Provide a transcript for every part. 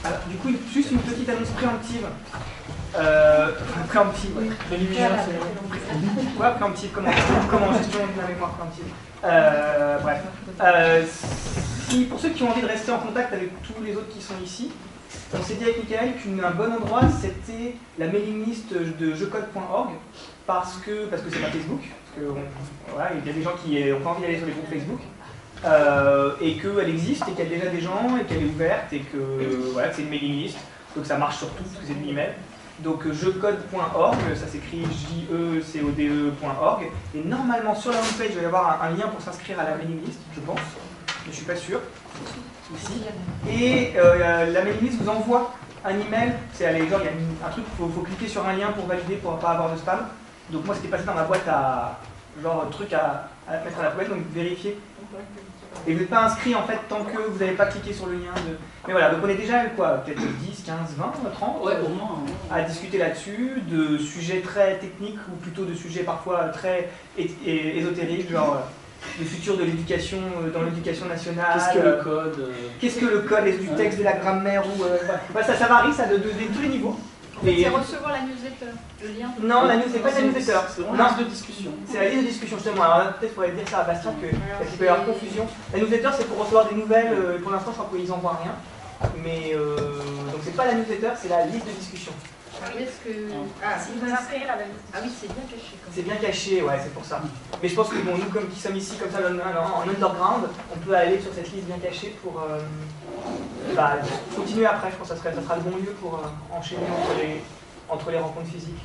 Alors, du coup, juste une petite annonce préemptive. Préemptive, ouais. Quoi, préemptive, comment gestion de la mémoire préemptive. Bref. Pour ceux qui ont envie de rester en contact avec tous les autres qui sont ici, on s'est dit avec Michael qu'un bon endroit, c'était la mailing list de jeucode.org, parce que c'est pas Facebook, parce que voilà, il y a des gens qui n'ont pas envie d'aller sur les groupes Facebook, et qu'elle existe, et qu'il y a déjà des gens, et qu'elle est ouverte, et que voilà, c'est une mailing list, donc ça marche sur tout, parce que c'est de l'email. Donc jeucode.org, ça s'écrit jecode.org, et normalement sur la homepage, il va y avoir un lien pour s'inscrire à la mailing list, je pense, mais je ne suis pas sûr. Ici. Et la mailing list vous envoie un email, c'est genre il y a un truc, il faut cliquer sur un lien pour valider, pour ne pas avoir de spam. Donc moi c'était passé dans ma boîte à genre truc à mettre à la poubelle, donc vérifiez. Et vous n'êtes pas inscrit en fait tant que vous n'avez pas cliqué sur le lien de. Mais voilà, donc on est déjà quoi, peut-être 10, 15, 20, 30 ouais, au moins, à discuter là-dessus, de sujets très techniques ou plutôt de sujets parfois très ésotériques, genre le futur de l'éducation dans l'éducation nationale. Qu'est-ce que le code Qu'est-ce que le code, du texte, de la grammaire ou ça varie, ça de tous les niveaux. C'est recevoir la newsletter, le lien. Non, la c'est pas la newsletter. C'est vraiment la liste de discussion. C'est la liste de discussion justement. Alors peut-être faudrait dire ça à Bastien qu'il peut y avoir confusion. La newsletter c'est pour recevoir des nouvelles. Pour l'instant, je crois qu'ils n'envoient rien. Mais donc c'est pas la newsletter, c'est la liste de discussion. Est-ce que. Si vous inscrivez à la liste. Ah oui, c'est bien caché. C'est bien caché, ouais, c'est pour ça. Mais je pense que bon, nous, comme qui sommes ici, comme ça, en underground, on peut aller sur cette liste bien cachée pour continuer après. Je pense que ça sera le bon lieu pour enchaîner entre les rencontres physiques.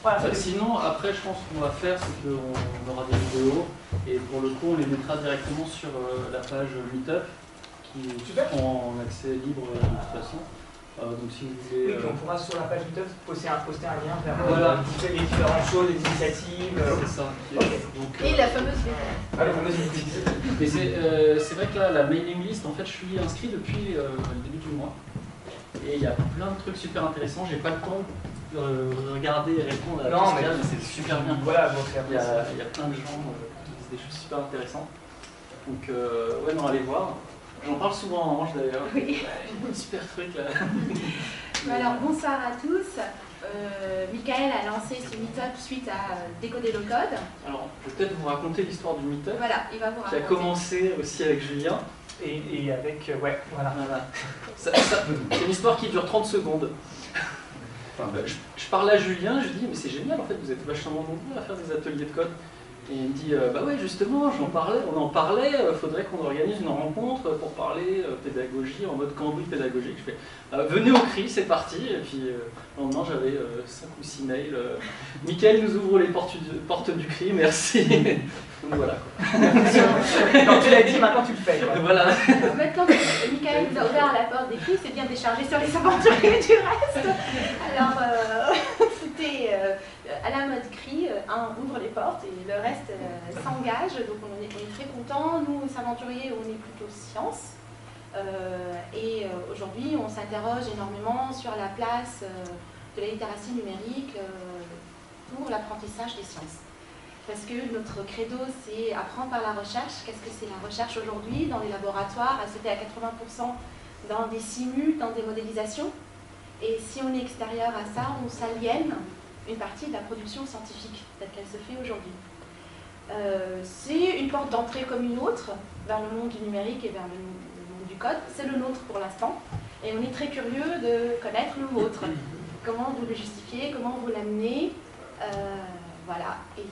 Voilà, sinon, après, je pense qu'on va faire, c'est qu'on aura des vidéos, et pour le coup, on les mettra directement sur la page Meetup, qui seront en accès libre de toute façon. Donc si vous voulez, oui, puis on pourra sur la page Meetup poster un lien vers les différentes choses, les initiatives. C'est ça. Okay. Donc, et la fameuse la fameuse Mais c'est vrai que là, la mailing list, en fait, je suis inscrit depuis le début du mois. Et il y a plein de trucs super intéressants. J'ai pas le temps de regarder et répondre à tout ce qu'il y a, mais c'est super bien. Voilà, donc il y a plein de gens qui disent des choses super intéressantes. Donc, ouais, non, allez voir. J'en parle souvent en Orange d'ailleurs. Oui. Super truc là. Alors bonsoir à tous. Michael a lancé ce meet-up suite à Décoder le code. Alors je vais peut-être vous raconter l'histoire du meet-up. Voilà, il va vous raconter. Qui a commencé aussi avec Julien. Et avec. Ouais, voilà. C'est une histoire qui dure 30 secondes. Je parle à Julien, je lui dis mais c'est génial en fait, vous êtes vachement nombreux à faire des ateliers de code. Et il me dit, bah ouais justement, on en parlait, faudrait qu'on organise une rencontre pour parler pédagogie en mode cambouis pédagogique. Je fais, venez au CRI, c'est parti. Et puis le lendemain, j'avais 5 ou 6 mails. Michael nous ouvre les portes du CRI, merci. Donc voilà. Quand tu l'as dit, maintenant tu le fais. Voilà. Maintenant que Michael nous a ouvert la porte des CRI, c'est bien déchargé sur les aventuriers du reste. Alors, c'était à la mode CRI, un ouvre les portes et le reste s'engage, donc on est très contents. Nous, aventuriers, on est plutôt science. Et aujourd'hui, on s'interroge énormément sur la place de la littératie numérique pour l'apprentissage des sciences. Parce que notre credo, c'est apprendre par la recherche. Qu'est-ce que c'est la recherche aujourd'hui dans les laboratoires? C'était à 80% dans des simus, dans des modélisations. Et si on est extérieur à ça, on s'aliène une partie de la production scientifique telle qu'elle se fait aujourd'hui. C'est une porte d'entrée comme une autre vers le monde du numérique et vers le monde du code. C'est le nôtre pour l'instant et on est très curieux de connaître le vôtre. Comment vous le justifiez, comment vous l'amenez, voilà. Et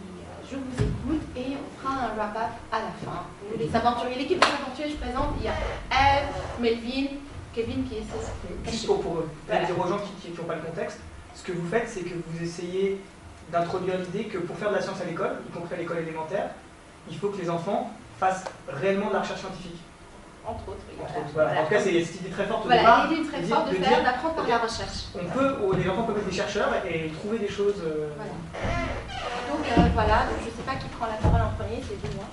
je vous écoute et on fera un wrap-up à la fin. Les aventuriers, l'équipe des aventuriers, je présente, il y a Eve, Melvin, Kevin qui est... Juste pour dire aux gens qui n'ont pas le contexte, ce que vous faites, c'est que vous essayez d'introduire l'idée que pour faire de la science à l'école, y compris à l'école élémentaire, il faut que les enfants fassent réellement de la recherche scientifique. Entre autres, oui. Voilà. En tout cas, c'est cette idée très forte au départ. Voilà, l'idée très forte d'apprendre par la recherche. Les enfants peuvent être des chercheurs et trouver des choses... Voilà. Donc voilà, donc, je ne sais pas qui prend la parole en premier, c'est vous, moi.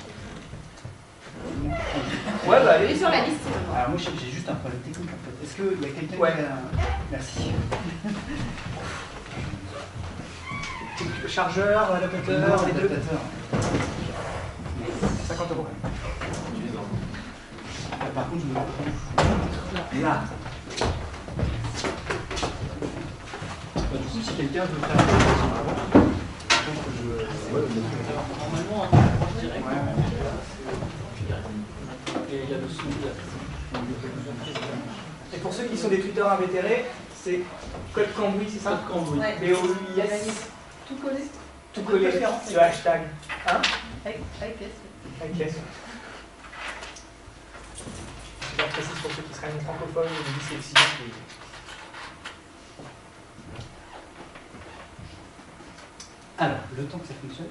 Ouais, bah allez. Et sur la liste, c'est moi. Alors moi j'ai juste un problème technique en fait. Est-ce qu'il y a quelqu'un qui a... Merci. Le chargeur, l'adaptateur, les deux. 50 €. par contre, je me retrouve là. Du coup, si quelqu'un veut faire une présentation avant, je pense que Normalement, on approche direct. Et il y a le son. Et pour ceux qui sont des tweeters invétérés, c'est Code Cambouis, c'est ça? Code Cambouis. Ouais. B-O-U-I-S. Tout collé. Tout collé, le hashtag. Hein? Avec S. Avec S. Je précise pour ceux qui seraient non francophones ou dyslexiques. Alors, le temps que ça fonctionne,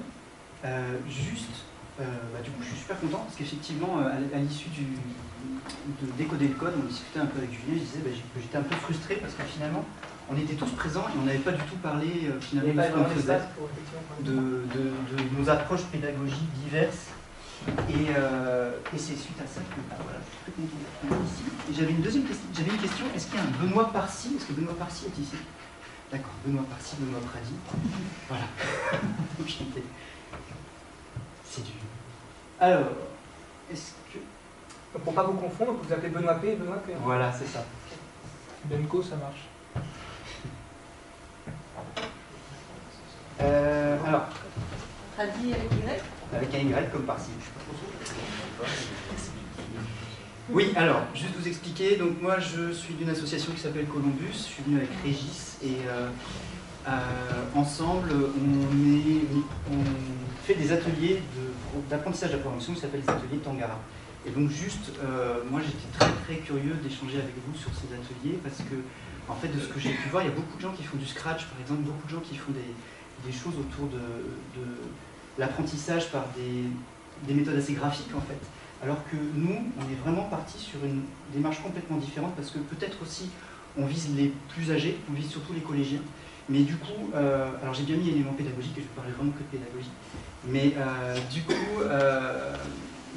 du coup, je suis super content parce qu'effectivement, à l'issue de décoder le code, on discutait un peu avec Julien, je disais que j'étais un peu frustré parce que finalement, on était tous présents et on n'avait pas du tout parlé finalement de ce qu'on faisait, de nos approches pédagogiques diverses. Et c'est suite à ça que voilà, je suis très content d'être ici. Et j'avais une question, est-ce qu'il y a un Benoît Parsi? Est-ce que Benoît Parsi est ici? D'accord, Benoît Parsi, Benoît Pradi. Voilà. C'est du. Alors, est-ce que. Donc pour ne pas vous confondre, vous appelez Benoît P et Benoît P. Voilà, c'est ça. Benko, ça marche. Alors. Pradi avec Y. Avec un Y comme Parsi. Oui, alors, juste vous expliquer, donc moi je suis d'une association qui s'appelle Columbus, je suis venu avec Régis et ensemble on fait des ateliers d'apprentissage de la programmation qui s'appellent les ateliers Tangara. Et donc juste, moi j'étais très très curieux d'échanger avec vous sur ces ateliers parce que, en fait, de ce que j'ai pu voir, il y a beaucoup de gens qui font du Scratch par exemple, beaucoup de gens qui font des choses autour de l'apprentissage par des méthodes assez graphiques en fait. Alors que nous, on est vraiment parti sur une démarche complètement différente parce que peut-être aussi on vise les plus âgés, on vise surtout les collégiens. Mais du coup, alors j'ai bien mis éléments pédagogiques et je ne parlerai vraiment que de pédagogie. Mais du coup,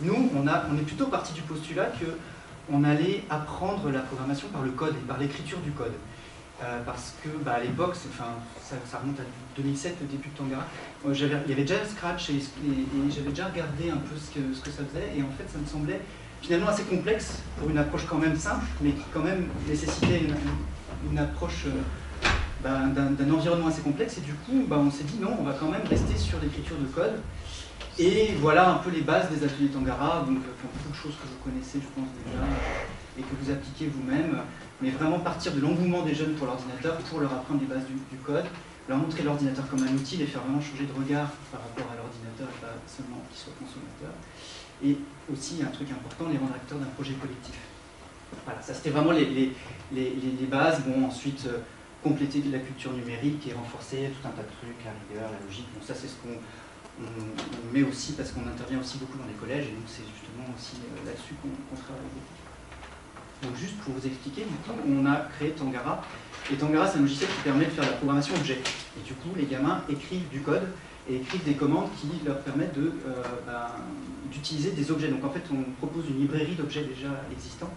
nous, on est plutôt parti du postulat qu'on allait apprendre la programmation par le code et par l'écriture du code. Parce que à l'époque, ça remonte à 2007, le début de Tangara, il y avait déjà Scratch et j'avais déjà regardé un peu ce que ça faisait et en fait ça me semblait finalement assez complexe pour une approche quand même simple, mais qui quand même nécessitait une approche d'un environnement assez complexe et du coup on s'est dit non, on va quand même rester sur l'écriture de code. Et voilà un peu les bases des ateliers Tangara, donc beaucoup de choses que vous connaissez je pense déjà et que vous appliquez vous-même. Mais vraiment partir de l'engouement des jeunes pour l'ordinateur, pour leur apprendre les bases du code, leur montrer l'ordinateur comme un outil, les faire vraiment changer de regard par rapport à l'ordinateur et pas seulement qu'ils soient consommateurs. Et aussi, un truc important, les rendre acteurs d'un projet collectif. Voilà, ça c'était vraiment les bases. Bon, ensuite, compléter la culture numérique et renforcer tout un tas de trucs, la rigueur, la logique. Bon, ça c'est ce qu'on met aussi parce qu'on intervient aussi beaucoup dans les collèges et donc c'est justement aussi là-dessus qu'on travaille beaucoup. Donc juste pour vous expliquer, du coup, on a créé Tangara. Et Tangara, c'est un logiciel qui permet de faire la programmation objet. Et du coup, les gamins écrivent du code et écrivent des commandes qui leur permettent d'utiliser des objets. Donc en fait, on propose une librairie d'objets déjà existants.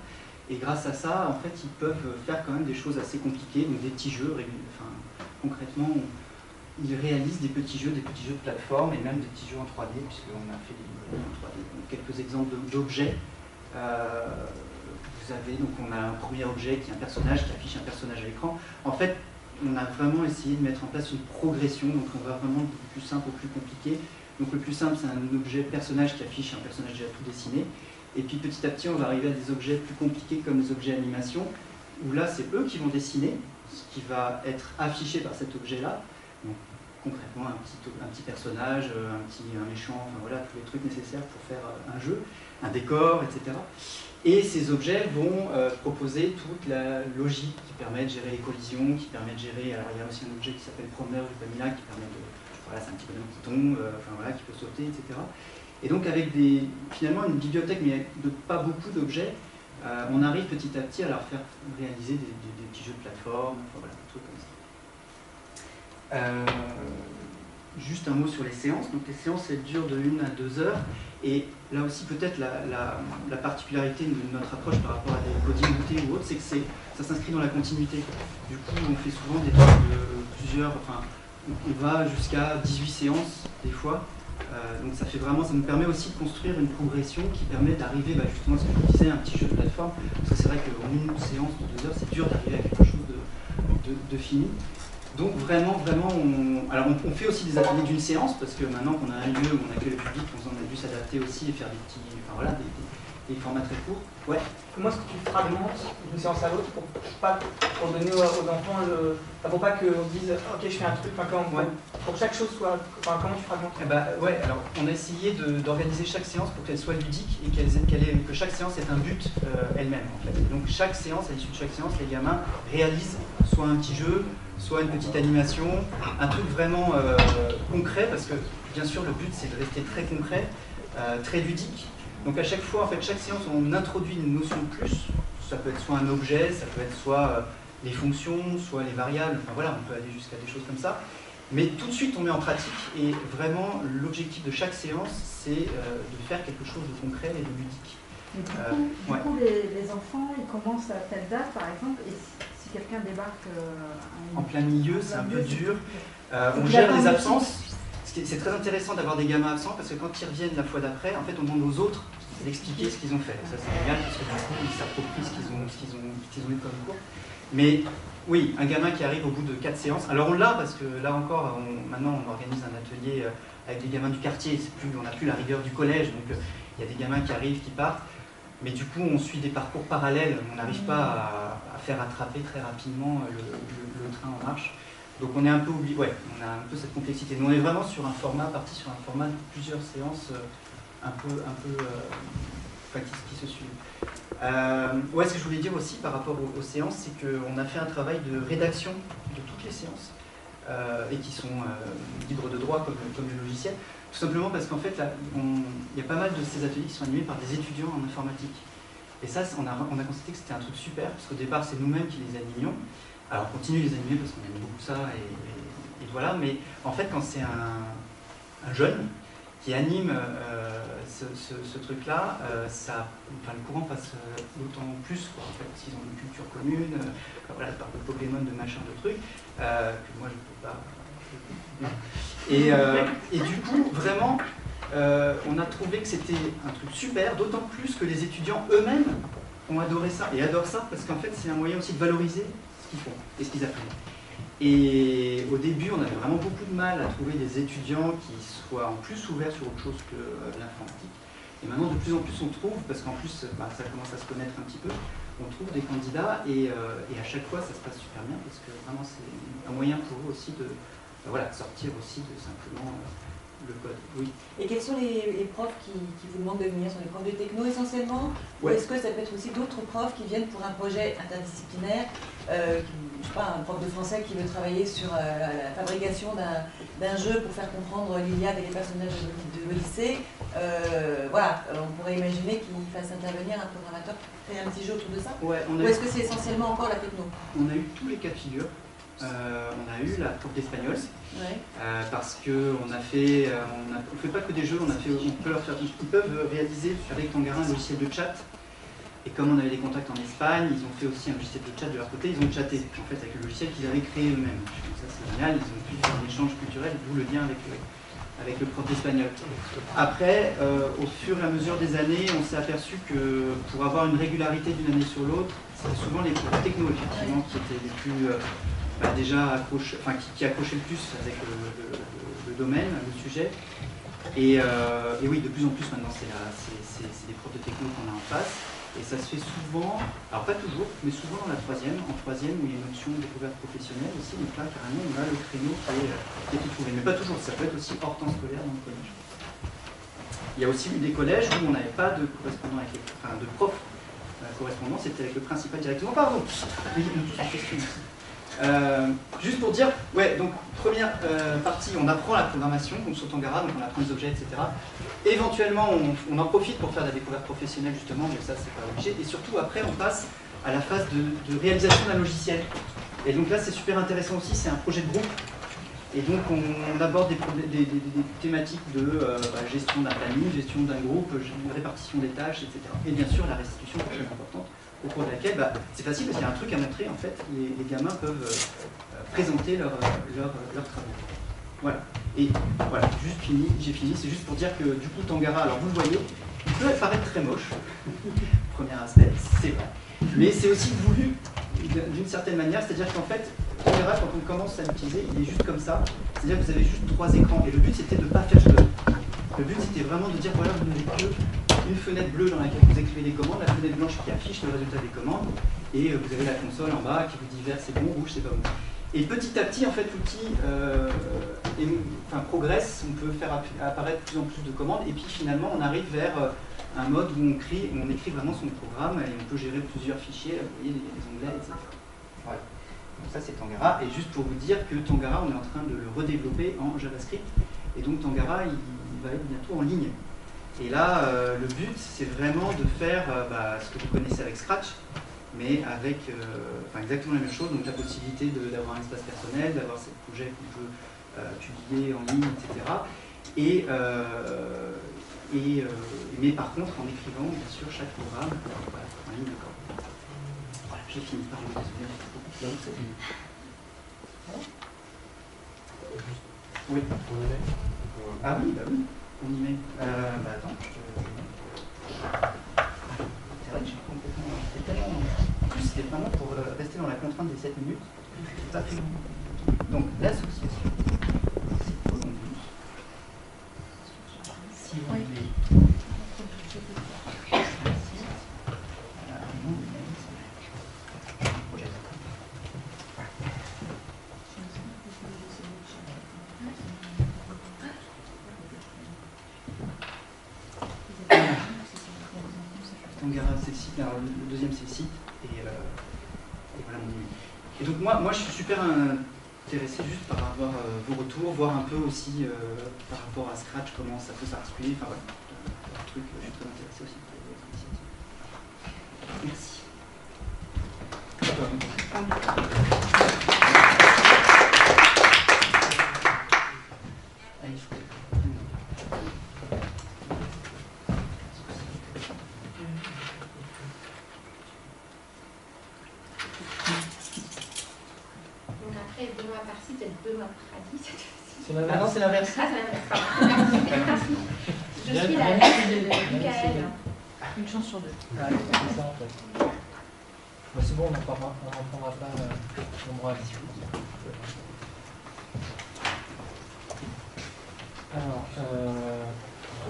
Et grâce à ça, en fait, ils peuvent faire quand même des choses assez compliquées, donc des petits jeux. Concrètement, ils réalisent des petits jeux de plateforme et même des petits jeux en 3D, puisqu'on a fait des librairies en 3D. Donc, quelques exemples d'objets. Donc on a un premier objet qui est un personnage, qui affiche un personnage à l'écran. En fait, on a vraiment essayé de mettre en place une progression, donc on va vraiment du plus simple au plus compliqué. Donc le plus simple, c'est un objet personnage qui affiche un personnage déjà tout dessiné. Et puis petit à petit, on va arriver à des objets plus compliqués comme les objets animation, où là, c'est eux qui vont dessiner ce qui va être affiché par cet objet-là. Donc concrètement, un petit personnage, un méchant, enfin voilà, tous les trucs nécessaires pour faire un jeu, un décor, etc. Et ces objets vont proposer toute la logique qui permet de gérer les collisions, qui permet de gérer. Alors il y a aussi un objet qui s'appelle promeneur du Pamela qui permet de. Voilà, c'est un petit bonhomme qui tombe, qui peut sauter, etc. Et donc avec finalement une bibliothèque, mais de pas beaucoup d'objets, on arrive petit à petit à leur faire réaliser des petits jeux de plateforme, des trucs comme ça. Juste un mot sur les séances. Donc les séances, elles durent de 1 à 2 heures. Et là aussi, peut-être la particularité de notre approche par rapport à des coding goûtés ou autres, c'est que ça s'inscrit dans la continuité. Du coup, on fait souvent des trucs de plusieurs... on va jusqu'à 18 séances, des fois, Donc ça nous permet aussi de construire une progression qui permet d'arriver justement à ce que je disais, un petit jeu de plateforme, parce que c'est vrai qu'en une séance de 2 heures, c'est dur d'arriver à quelque chose de fini. Donc vraiment, on fait aussi des ateliers d'une séance, parce que maintenant qu'on a un lieu où on accueille le public, on a dû s'adapter aussi et faire des petits, des formats très courts. Ouais. Comment est-ce que tu fragmentes d'une séance à l'autre pour donner aux enfants pour pas qu'on dise ok je fais un truc, pour que chaque chose soit. Comment tu fragmentes? Alors on a essayé d'organiser chaque séance pour qu'elle soit ludique et que chaque séance ait un but elle-même en fait. Donc chaque séance, à l'issue de chaque séance, les gamins réalisent soit un petit jeu, soit une petite animation, un truc vraiment concret, parce que bien sûr le but c'est de rester très concret, très ludique. Donc à chaque fois, en fait, chaque séance, on introduit une notion de plus. Ça peut être soit un objet, ça peut être soit les fonctions, soit les variables. Enfin voilà, on peut aller jusqu'à des choses comme ça. Mais tout de suite, on met en pratique. Et vraiment, l'objectif de chaque séance, c'est de faire quelque chose de concret et de ludique. Mais du coup, les enfants, ils commencent à telle date, par exemple, et si quelqu'un débarque en plein milieu, c'est un peu dur. On gère les absences. C'est très intéressant d'avoir des gamins absents parce que quand ils reviennent la fois d'après, en fait, on demande aux autres d'expliquer ce qu'ils ont fait. Ça, c'est génial parce que du coup, ils s'approprient ce qu'ils ont eu comme cours. Mais oui, un gamin qui arrive au bout de 4 séances. Alors on l'a parce que là encore, maintenant, on organise un atelier avec des gamins du quartier. On n'a plus la rigueur du collège, donc il y a des gamins qui arrivent, qui partent. Mais du coup, on suit des parcours parallèles. On n'arrive pas à faire rattraper très rapidement le train en marche. Donc on est un peu oublié, on a un peu cette complexité. Nous on est vraiment parti sur un format de plusieurs séances qui se suivent. Ce que je voulais dire aussi par rapport aux séances, c'est qu'on a fait un travail de rédaction de toutes les séances et qui sont libres de droit comme le logiciel, tout simplement parce qu'en fait il y a pas mal de ces ateliers qui sont animés par des étudiants en informatique. Et ça, on a constaté que c'était un truc super, parce qu'au départ c'est nous-mêmes qui les animions. Alors on continue de les animer parce qu'on aime beaucoup ça, et voilà, mais en fait quand c'est un jeune qui anime ce truc-là, le courant passe d'autant plus, en fait, parce qu'ils ont une culture commune, ils parlent de Pokémon, de machin, de trucs, que moi je ne peux pas. Et du coup, vraiment, on a trouvé que c'était un truc super, d'autant plus que les étudiants eux-mêmes ont adoré ça, et adorent ça parce qu'en fait c'est un moyen aussi de valoriser qu'ils font et ce qu'ils apprennent. Et au début, on avait vraiment beaucoup de mal à trouver des étudiants qui soient en plus ouverts sur autre chose que l'informatique. Et maintenant, de plus en plus, on trouve, parce qu'en plus, ça commence à se connaître un petit peu, on trouve des candidats et à chaque fois, ça se passe super bien parce que vraiment, c'est un moyen pour eux aussi de sortir aussi de simplement le code. Oui. Et quels sont les profs qui vous demandent de venir? Ce sont les profs de techno essentiellement? Ou est-ce que ça peut être aussi d'autres profs qui viennent pour un projet interdisciplinaire, je sais pas, un prof de français qui veut travailler sur la fabrication d'un jeu pour faire comprendre l'Iliade et les personnages de l'Odyssée. On pourrait imaginer qu'il fasse intervenir un programmateur pour créer un petit jeu autour de ça. Ou est-ce que c'est essentiellement encore la techno? On a eu tous les cas de figure. On a eu la prof d'espagnol, parce qu'on a fait, on ne fait pas que des jeux, ils peuvent réaliser avec Tangarin un logiciel de chat. Et comme on avait des contacts en Espagne, ils ont fait aussi un logiciel de chat de leur côté, ils ont chatté en fait avec le logiciel qu'ils avaient créé eux-mêmes. Donc ça c'est génial, ils ont pu faire un échange culturel, d'où le lien avec le prof d'espagnol. Après, au fur et à mesure des années, on s'est aperçu que pour avoir une régularité d'une année sur l'autre, c'est souvent les profs techno effectivement qui étaient les plus qui accrochaient le plus avec le domaine, le sujet. Et oui, de plus en plus maintenant, c'est des profs de techno qu'on a en face. Et ça se fait souvent, alors pas toujours, mais souvent dans la troisième, où il y a une option de découverte professionnelle aussi. Donc là, carrément, on a le créneau qui est tout trouvé. Mais pas toujours, ça peut être aussi hors temps scolaire dans le collège. Il y a aussi eu des collèges où on n'avait pas de correspondant de prof correspondant, c'était avec le principal directement. Pardon, oui, on touche une question aussi. Juste pour dire, donc première partie, on apprend la programmation, donc sur Tangara, donc on apprend les objets, etc. Éventuellement, on en profite pour faire de la découverte professionnelle justement, mais ça c'est pas obligé. Et surtout après, on passe à la phase de réalisation d'un logiciel. Et donc là, c'est super intéressant aussi, c'est un projet de groupe. Et donc on aborde des thématiques de gestion d'un planning, gestion d'un groupe, répartition des tâches, etc. Et bien sûr, la restitution est très importante, au cours de laquelle c'est facile parce qu'il y a un truc à montrer, en fait, les gamins peuvent présenter leurs travaux. Voilà. Et voilà, j'ai fini. C'est juste pour dire que du coup, Tangara, alors vous le voyez, il peut paraître très moche, premier aspect, c'est vrai. Mais c'est aussi voulu d'une certaine manière, c'est-à-dire qu'en fait, Tangara, quand on commence à l'utiliser, il est juste comme ça. C'est-à-dire que vous avez juste 3 écrans. Et le but, c'était de ne pas faire de. Le but, c'était vraiment de dire, voilà, vous n'avez qu'une fenêtre bleue dans laquelle vous écrivez les commandes, la fenêtre blanche qui affiche le résultat des commandes, et vous avez la console en bas qui vous dit vert c'est bon, rouge c'est pas bon. Et petit à petit, en fait, l'outil progresse, on peut faire apparaître de plus en plus de commandes, et puis finalement, on arrive vers un mode où on écrit vraiment son programme, et on peut gérer plusieurs fichiers, vous voyez, il y a des onglets, etc. Voilà. Donc ça, c'est Tangara, et juste pour vous dire que Tangara, on est en train de le redévelopper en JavaScript, et donc Tangara, il va être bientôt en ligne. Et là, le but, c'est vraiment de faire ce que vous connaissez avec Scratch, mais avec exactement la même chose, donc la possibilité d'avoir un espace personnel, d'avoir ces projets qu'on peut publier en ligne, etc. Mais par contre, en écrivant, bien sûr, chaque programme en ligne de code. Voilà, j'ai fini. Pardon, désolé. Oui. Ah oui, bah oui. On y met. Attends, c'est vrai que j'ai complètement. C'était tellement. En plus, c'était vraiment pour rester dans la contrainte des 7 minutes. Tout à fait. Donc, l'association. C'est aujourd'hui. Si vous voulez. Tangara, c'est le site, alors le deuxième c'est le site, et voilà mon email. Et donc moi je suis super intéressé juste par avoir vos retours, voir un peu aussi par rapport à Scratch comment ça peut s'articuler, enfin voilà, un truc, je suis très intéressé aussi par les initiatives. Merci. C'est l'inverse. Ah non, c'est l'inverse. Ah, c'est l'inverse. Je suis la de Michael. Une chance sur 2. Ah, c'est ça en fait. Bah, c'est bon, on n'en prendra pas nombre à vie. Alors,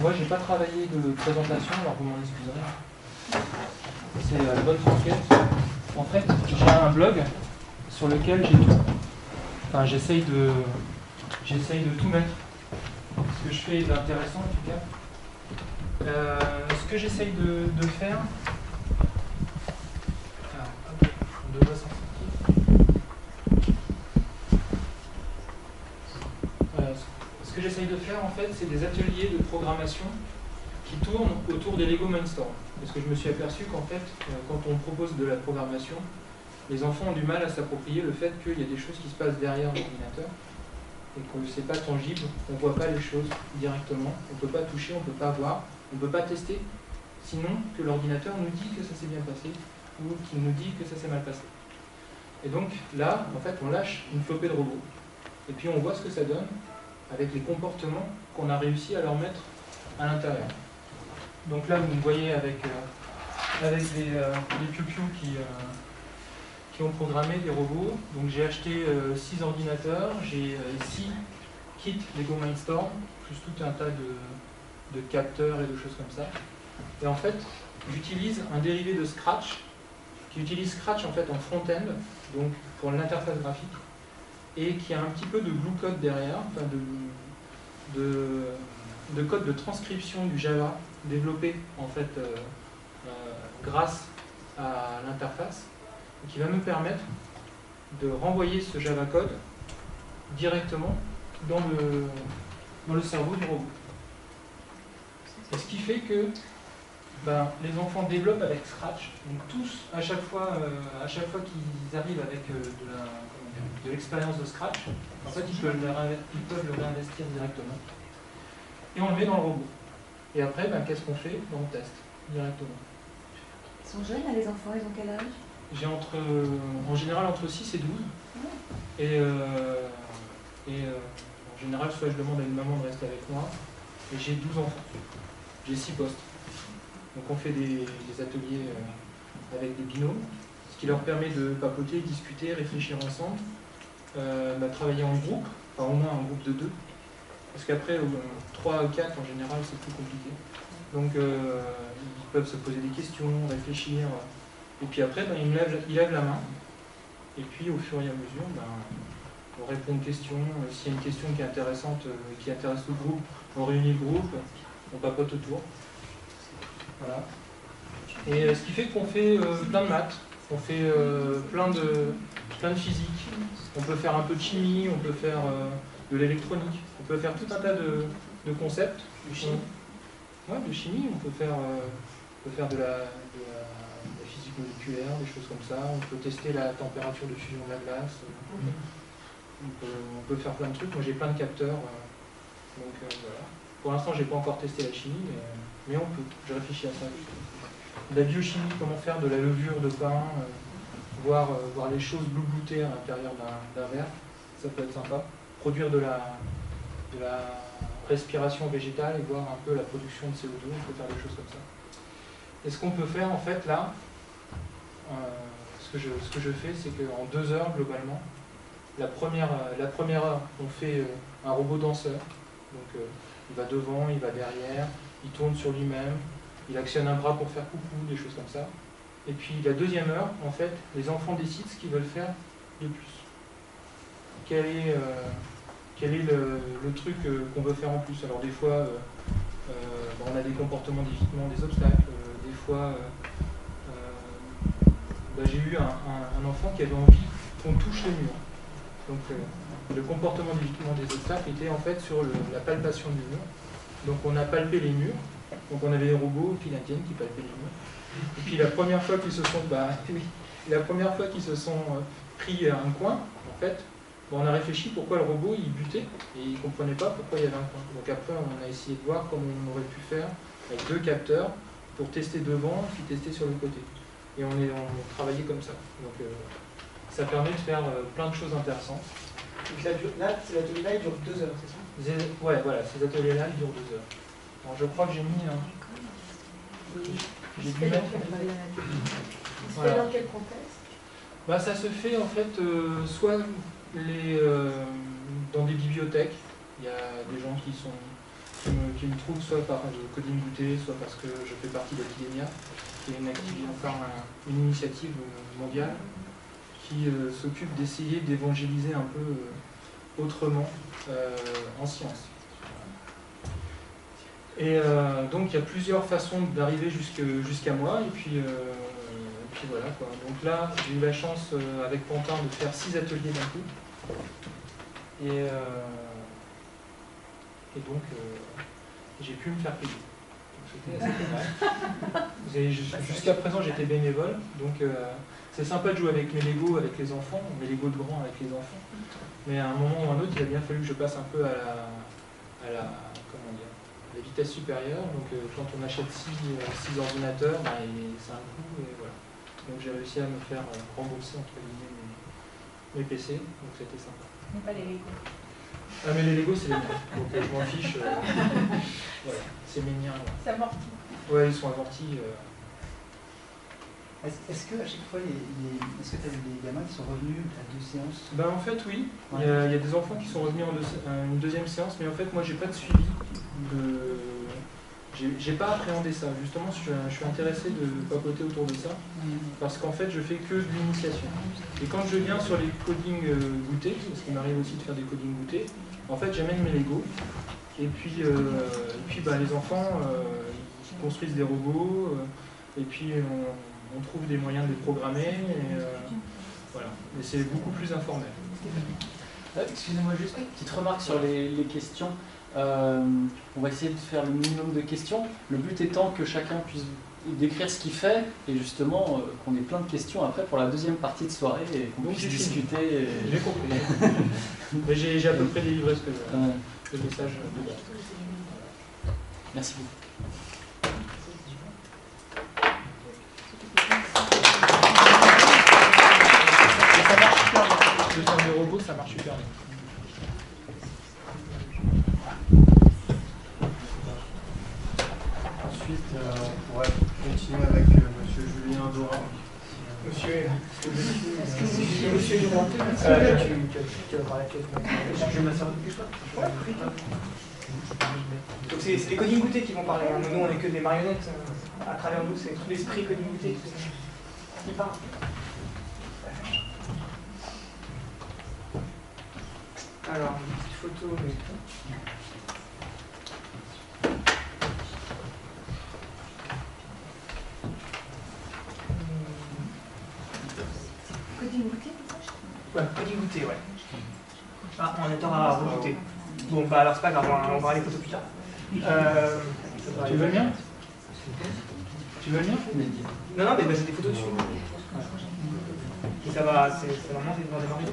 moi j'ai pas travaillé de présentation, alors vous m'en excuserez. C'est la bonne franquette. En fait, j'ai un blog sur lequel j'ai tout. Enfin, j'essaye de tout mettre. Ce que je fais d'intéressant en tout cas. Ce que j'essaye de faire. On devrait s'en sortir. Ce que j'essaye de faire en fait, c'est des ateliers de programmation qui tournent autour des Lego Mindstorm. Parce que je me suis aperçu qu'en fait, quand on propose de la programmation, les enfants ont du mal à s'approprier le fait qu'il y a des choses qui se passent derrière l'ordinateur et que c'est pas tangible, on ne voit pas les choses directement, on ne peut pas toucher, on ne peut pas voir, on ne peut pas tester, sinon que l'ordinateur nous dit que ça s'est bien passé ou qu'il nous dit que ça s'est mal passé. Et donc là, en fait, on lâche une flopée de robots et puis on voit ce que ça donne avec les comportements qu'on a réussi à leur mettre à l'intérieur. Donc là, vous me voyez avec des piou-piou qui ont programmé des robots. Donc j'ai acheté 6 ordinateurs, j'ai 6 kits Lego Mindstorm, plus tout un tas de capteurs et de choses comme ça. Et en fait, j'utilise un dérivé de Scratch, qui utilise Scratch en fait en front-end, donc pour l'interface graphique, et qui a un petit peu de glue code derrière, enfin de code de transcription du Java, développé en fait grâce à l'interface, qui va me permettre de renvoyer ce Java code directement dans le cerveau du robot. Et ce qui fait que les enfants développent avec Scratch, donc tous, à chaque fois qu'ils arrivent avec de l'expérience de Scratch, en fait ils peuvent le réinvestir directement. Et on le met dans le robot. Et après, qu'est-ce qu'on fait? On teste directement. Ils sont jeunes, là, les enfants, ils ont quel âge? J'ai en général entre 6 et 12. Et je En général, soit je demande à une maman de rester avec moi, et j'ai 12 enfants. J'ai 6 postes. Donc on fait des ateliers avec des binômes, ce qui leur permet de papoter, discuter, réfléchir ensemble, travailler en groupe, enfin au moins en groupe de 2. Parce qu'après, 3 ou 4 en général, c'est plus compliqué. Donc ils peuvent se poser des questions, réfléchir. Et puis après, ils lèvent la main. Et puis au fur et à mesure, on répond aux questions. S'il y a une question qui est intéressante, qui intéresse le groupe, on réunit le groupe, on papote autour. Voilà. Et ce qui fait qu'on fait plein de maths, on fait plein de physique. On peut faire un peu de chimie, on peut faire de l'électronique, on peut faire tout un tas de concepts. De chimie. Ouais, de chimie, on peut faire de la physique moléculaire, des choses comme ça. On peut tester la température de fusion de la glace. On peut faire plein de trucs. Moi j'ai plein de capteurs. Donc voilà. Pour l'instant, j'ai pas encore testé la chimie, mais on peut. Je réfléchis à ça. La biochimie, comment faire de la levure de pain, voir les choses bloutées à l'intérieur d'un verre, ça peut être sympa. Produire de la respiration végétale et voir un peu la production de CO2, on peut faire des choses comme ça. Et ce qu'on peut faire en fait là, ce que je fais, c'est qu'en 2 heures globalement, la première heure, on fait un robot danseur. Donc il va devant, il va derrière, il tourne sur lui-même, il actionne un bras pour faire coucou, des choses comme ça. Et puis la deuxième heure, en fait, les enfants décident ce qu'ils veulent faire de plus. Quel est le truc qu'on veut faire en plus? Alors des fois, on a des comportements d'évitement des obstacles, des fois, j'ai eu un enfant qui avait envie qu'on touche les murs. Donc le comportement d'évitement des obstacles était en fait sur la palpation du mur. Donc on a palpé les murs, donc on avait des robots canadiennes qui palpaient les murs. Et puis la première fois qu'ils se sont, pris un coin, en fait, on a réfléchi pourquoi le robot il butait et il ne comprenait pas pourquoi il y avait un coin. Donc après on a essayé de voir comment on aurait pu faire avec 2 capteurs pour tester devant et puis tester sur le côté. Et on travaillait comme ça. Donc ça permet de faire plein de choses intéressantes. Donc là, ces ateliers-là, ils durent 2 heures, c'est ça? Ouais, voilà, ces ateliers-là, ils durent 2 heures. Alors je crois que j'ai mis j'ai dû mettre... Voilà. Dans quel contexte? Ça se fait en fait soit dans des bibliothèques. Il y a des gens qui me trouvent soit par Coding Goûter, soit parce que je fais partie d'Academia, qui est une initiative mondiale qui s'occupe d'essayer d'évangéliser un peu autrement en sciences. Et donc il y a plusieurs façons d'arriver jusqu'à moi, et puis voilà quoi. Donc là, j'ai eu la chance avec Pantin de faire 6 ateliers d'un coup. Et donc j'ai pu me faire payer. C'était assez pas mal. Jusqu'à présent, j'étais bénévole, donc c'est sympa de jouer avec mes Legos, avec les enfants, mes Legos de grands avec les enfants. Mais à un moment ou à un autre, il a bien fallu que je passe un peu à la vitesse supérieure. Donc quand on achète 6 ordinateurs, c'est un coût, et voilà. Donc j'ai réussi à me faire rembourser entre guillemets mes PC, donc c'était sympa. Mais pas les Legos. Ah mais les Legos c'est les miens, donc je m'en fiche. Voilà, c'est mes miens. Ça amortit. Ouais, ils sont amortis. Est-ce que à chaque fois, est-ce que tu as eu des gamins qui sont revenus à 2 séances? En fait oui, ouais. Il y a des enfants qui sont revenus à une deuxième séance, mais en fait moi j'ai pas de suivi. J'ai pas appréhendé ça, justement je suis intéressé de papoter autour de ça, parce qu'en fait je fais que de l'initiation. Et quand je viens sur les coding goûtés, parce qu'il m'arrive aussi de faire des coding goûtés, en fait j'amène mes Legos, et puis les enfants ils construisent des robots, et puis on trouve des moyens de les programmer, et voilà. Mais c'est beaucoup plus informel. Excusez-moi, juste une petite remarque sur les questions. On va essayer de faire le minimum de questions. Le but étant que chacun puisse décrire ce qu'il fait et justement qu'on ait plein de questions après pour la deuxième partie de soirée et qu'on puisse discuter. J'ai compris. Mais j'ai à peu près délivré le message de base. Merci beaucoup. Le terme de robot, ça marche super bien. Monsieur est là. Monsieur est droit. Tu vas parler avec je m'assois quelque chose. Donc c'est les coding goûtés qui vont parler. Nous, on n'est que des marionnettes. À travers nous, c'est tout l'esprit coding goûté qui parle. Alors, une petite photo. Coding goûté, Ouais, coding goûté, ouais. Ah, on attend à remonter. Bon, bah alors c'est pas grave, on va voir les photos plus tard. Tu veux bien? Tu veux bien? Non, non, mais bah, c'est des photos dessus. Et ça va, c'est vraiment des démarrer.